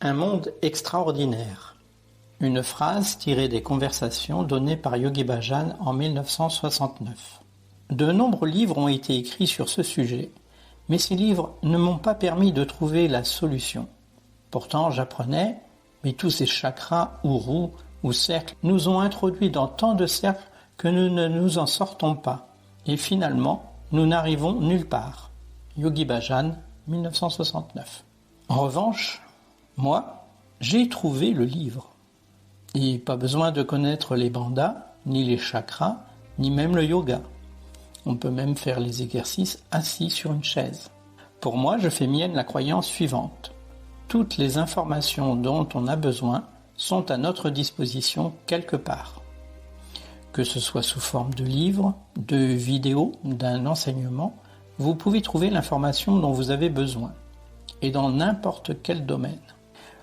Un monde extraordinaire. Une phrase tirée des conversations données par Yogi Bhajan en 1969. De nombreux livres ont été écrits sur ce sujet, mais ces livres ne m'ont pas permis de trouver la solution. Pourtant, j'apprenais, mais tous ces chakras ou roues ou cercles nous ont introduits dans tant de cercles que nous ne nous en sortons pas. Et finalement, nous n'arrivons nulle part. Yogi Bhajan, 1969. En revanche, moi, j'ai trouvé le livre. Et pas besoin de connaître les bandhas, ni les chakras, ni même le yoga. On peut même faire les exercices assis sur une chaise. Pour moi, je fais mienne la croyance suivante. Toutes les informations dont on a besoin sont à notre disposition quelque part. Que ce soit sous forme de livres, de vidéos, d'un enseignement, vous pouvez trouver l'information dont vous avez besoin. Et dans n'importe quel domaine.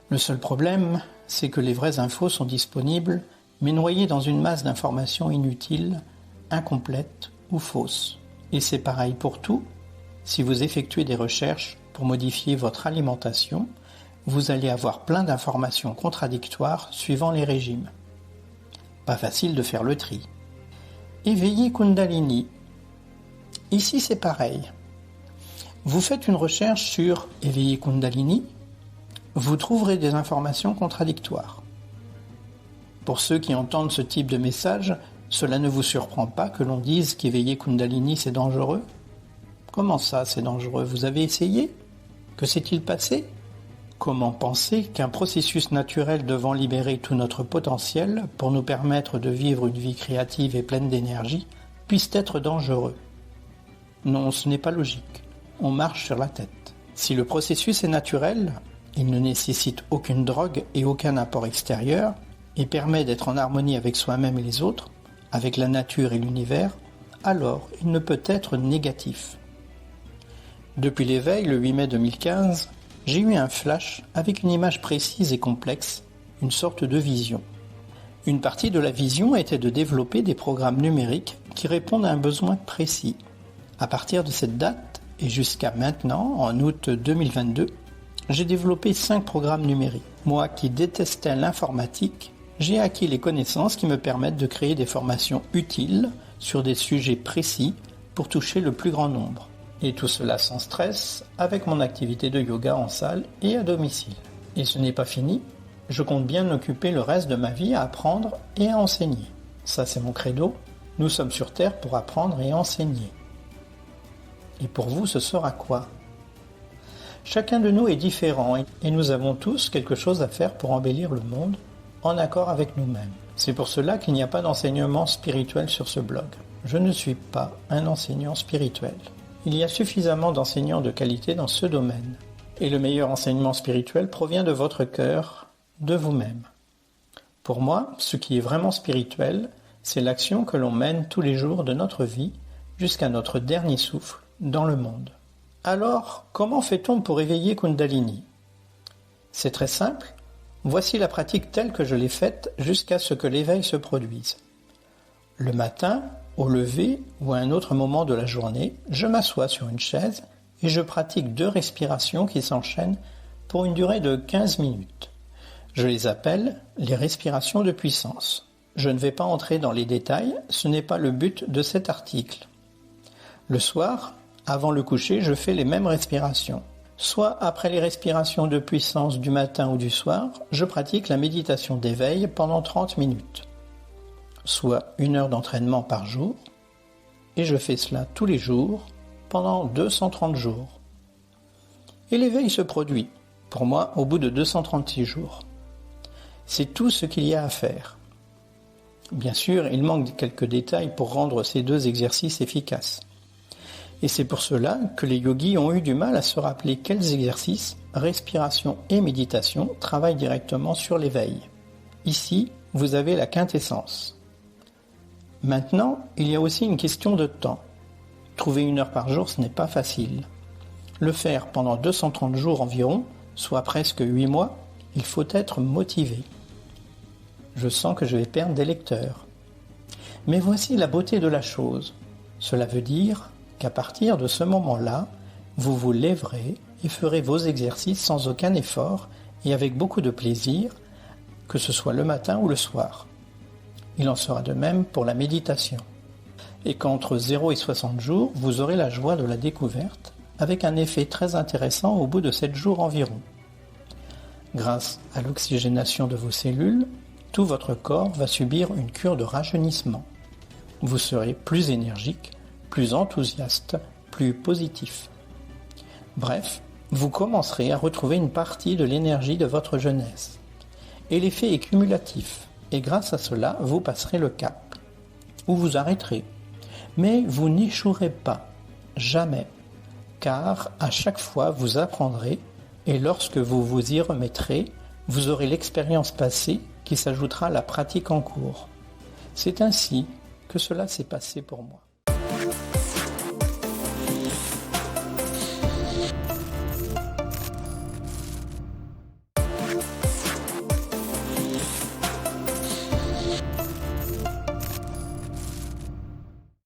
Le seul problème, c'est que les vraies infos sont disponibles, mais noyées dans une masse d'informations inutiles, incomplètes ou fausses. Et c'est pareil pour tout. Si vous effectuez des recherches pour modifier votre alimentation, vous allez avoir plein d'informations contradictoires suivant les régimes. Pas facile de faire le tri. Éveiller Kundalini. Ici, c'est pareil. Vous faites une recherche sur éveiller Kundalini, vous trouverez des informations contradictoires. Pour ceux qui entendent ce type de message, cela ne vous surprend pas que l'on dise qu'éveiller Kundalini c'est dangereux ? Comment ça c'est dangereux ? Vous avez essayé ? Que s'est-il passé ? Comment penser qu'un processus naturel devant libérer tout notre potentiel pour nous permettre de vivre une vie créative et pleine d'énergie puisse être dangereux ? Non, ce n'est pas logique. On marche sur la tête. Si le processus est naturel, il ne nécessite aucune drogue et aucun apport extérieur et permet d'être en harmonie avec soi-même et les autres, avec la nature et l'univers, alors il ne peut être négatif. Depuis l'éveil, le 8 mai 2015, j'ai eu un flash avec une image précise et complexe, une sorte de vision. Une partie de la vision était de développer des programmes numériques qui répondent à un besoin précis. À partir de cette date et jusqu'à maintenant, en août 2022, j'ai développé 5 programmes numériques. Moi qui détestais l'informatique, j'ai acquis les connaissances qui me permettent de créer des formations utiles sur des sujets précis pour toucher le plus grand nombre. Et tout cela sans stress, avec mon activité de yoga en salle et à domicile. Et ce n'est pas fini, je compte bien occuper le reste de ma vie à apprendre et à enseigner. Ça c'est mon credo, nous sommes sur Terre pour apprendre et enseigner. Et pour vous, ce sera quoi ? Chacun de nous est différent et nous avons tous quelque chose à faire pour embellir le monde en accord avec nous-mêmes. C'est pour cela qu'il n'y a pas d'enseignement spirituel sur ce blog. Je ne suis pas un enseignant spirituel. Il y a suffisamment d'enseignants de qualité dans ce domaine. Et le meilleur enseignement spirituel provient de votre cœur, de vous-même. Pour moi, ce qui est vraiment spirituel, c'est l'action que l'on mène tous les jours de notre vie jusqu'à notre dernier souffle dans le monde. Alors, comment fait-on pour éveiller Kundalini ? C'est très simple. Voici la pratique telle que je l'ai faite jusqu'à ce que l'éveil se produise. Le matin, au lever ou à un autre moment de la journée, je m'assois sur une chaise et je pratique 2 respirations qui s'enchaînent pour une durée de 15 minutes. Je les appelle les respirations de puissance. Je ne vais pas entrer dans les détails, ce n'est pas le but de cet article. Le soir, avant le coucher, je fais les mêmes respirations. Soit après les respirations de puissance du matin ou du soir, je pratique la méditation d'éveil pendant 30 minutes. Soit 1 heure d'entraînement par jour, et je fais cela tous les jours pendant 230 jours. Et l'éveil se produit, pour moi, au bout de 236 jours. C'est tout ce qu'il y a à faire. Bien sûr, il manque quelques détails pour rendre ces 2 exercices efficaces. Et c'est pour cela que les yogis ont eu du mal à se rappeler quels exercices, respiration et méditation travaillent directement sur l'éveil. Ici, vous avez la quintessence. Maintenant, il y a aussi une question de temps. Trouver 1 heure par jour, ce n'est pas facile. Le faire pendant 230 jours environ, soit presque 8 mois, il faut être motivé. Je sens que je vais perdre des lecteurs. Mais voici la beauté de la chose. Cela veut dire qu'à partir de ce moment-là, vous vous lèverez et ferez vos exercices sans aucun effort et avec beaucoup de plaisir, que ce soit le matin ou le soir. Il en sera de même pour la méditation. Et qu'entre 0 et 60 jours, vous aurez la joie de la découverte, avec un effet très intéressant au bout de 7 jours environ. Grâce à l'oxygénation de vos cellules, tout votre corps va subir une cure de rajeunissement. Vous serez plus énergique, plus enthousiaste, plus positif. Bref, vous commencerez à retrouver une partie de l'énergie de votre jeunesse. Et l'effet est cumulatif, et grâce à cela, vous passerez le cap. Ou vous arrêterez. Mais vous n'échouerez pas, jamais, car à chaque fois vous apprendrez, et lorsque vous vous y remettrez, vous aurez l'expérience passée qui s'ajoutera à la pratique en cours. C'est ainsi que cela s'est passé pour moi.